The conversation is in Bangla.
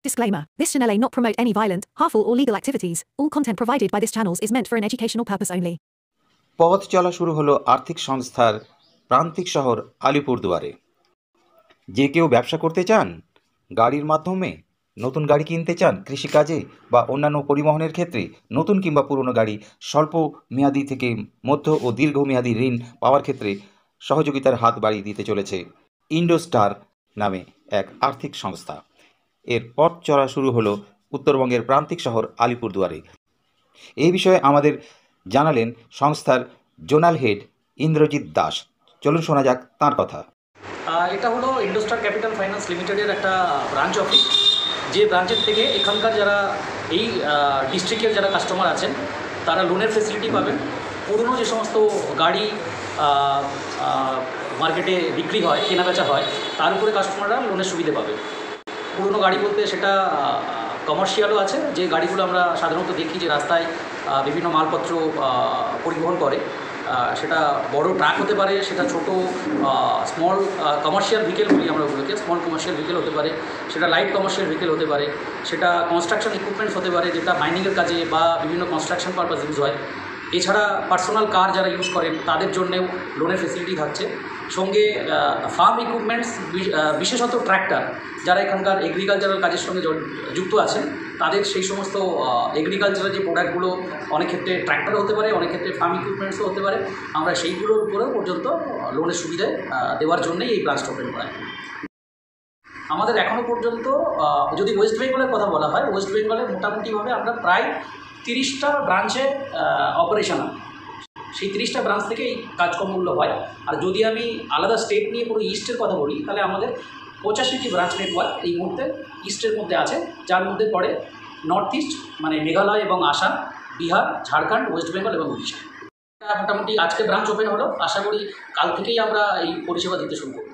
Disclaimer. This channel may not promote any violent, harmful or legal activities. All content provided by this channel is meant for an educational purpose only. পথ চলা শুরু হলো আর্থিক সংস্থার প্রান্তিক শহর আলিপুরদুয়ারে। যে কেউ ব্যবসা করতে চান, গাড়ির মাধ্যমে নতুন গাড়ি কিনতে চান, কৃষিকাজে বা অন্যান্য পরিবহনের ক্ষেত্রে নতুন কিংবা পুরনো গাড়ি স্বল্প মেয়াদি থেকে মধ্য ও দীর্ঘমেয়াদী ঋণ পাওয়ার ক্ষেত্রে সহযোগিতার হাত বাড়িয়ে দিতে চলেছে ইন্ডোস্টার নামে এক আর্থিক সংস্থা। এর পথ চলা শুরু হলো উত্তরবঙ্গের প্রান্তিক শহর আলিপুরদুয়ারে। এই বিষয়ে আমাদের জানালেন সংস্থার জোনাল হেড ইন্দ্রজিৎ দাস। চলুন শোনা যাক তাঁর কথা। এটা হলো ইন্ডোস্টার ক্যাপিটাল ফাইন্যান্স লিমিটেডের একটা ব্রাঞ্চ অফিস, যে ব্রাঞ্চের থেকে এখানকার যারা এই ডিস্ট্রিক্টের যারা কাস্টমার আছেন তারা লোনের ফেসিলিটি পাবেন। পুরনো যে সমস্ত গাড়ি মার্কেটে বিক্রি হয়, কেনাবেচা হয়, তার উপরে কাস্টমাররা লোনের সুবিধা পাবে। পুরনো গাড়ি বলতে সেটা কমার্শিয়ালও আছে, যে গাড়িগুলো আমরা সাধারণত দেখি যে রাস্তায় বিভিন্ন মালপত্র পরিবহন করে, সেটা বড় ট্রাক হতে পারে, সেটা ছোট স্মল কমার্শিয়াল ভেহিকেল বলি আমরা ওগুলোকে, স্মল কমার্শিয়াল ভেহিকেল হতে পারে, সেটা লাইট কমার্শিয়াল ভেহিকেল হতে পারে, সেটা কনস্ট্রাকশন ইকুইপমেন্টস হতে পারে, যেটা মাইনিংয়ের কাজে বা বিভিন্ন কনস্ট্রাকশন পারপাস ইউজ হয়। এছাড়া পার্সোনাল কার যারা ইউজ করেন তাদের জন্যেও লোনের ফেসিলিটি থাকছে। সঙ্গে ফার্ম ইকুইপমেন্টস, বিশেষত ট্র্যাক্টর, যারা এখানকার এগ্রিকালচারাল কাজের সঙ্গে যুক্ত আছেন তাদের সেই সমস্ত এগ্রিকালচারাল যে প্রোডাক্টগুলো, অনেক ক্ষেত্রে ট্র্যাক্টর হতে পারে, অনেক ক্ষেত্রে ফার্ম ইকুইপমেন্টসও হতে পারে, আমরা সেইগুলোর উপরেও পর্যন্ত লোনের সুবিধা দেওয়ার জন্যই এই ব্রাঞ্চটা ওপেন করা। আমাদের এখনও পর্যন্ত যদি ওয়েস্ট বেঙ্গলের কথা বলা হয়, ওয়েস্ট বেঙ্গলে মোটামুটিভাবে আমরা প্রায় 30টা ব্রাঞ্চে অপারেশন, সেই 30টা ব্রাঞ্চ থেকে এই কাজকর্মগুলো হয়। আর যদি আমি আলাদা স্টেট নিয়ে পুরো ইস্টের কথা বলি, তাহলে আমাদের 85টি ব্রাঞ্চ নেটওয়ার্ক এই মুহূর্তে ইস্টের মধ্যে আছে, যার মধ্যে পড়ে নর্থ ইস্ট মানে মেঘালয় এবং আসাম, বিহার, ঝাড়খণ্ড, ওয়েস্ট বেঙ্গল এবং উড়িষ্যা। মোটামুটি আজকে ব্রাঞ্চ ওপেন হলো, আশা করি কাল থেকেই আমরা এই পরিষেবা দিতে শুরু করব।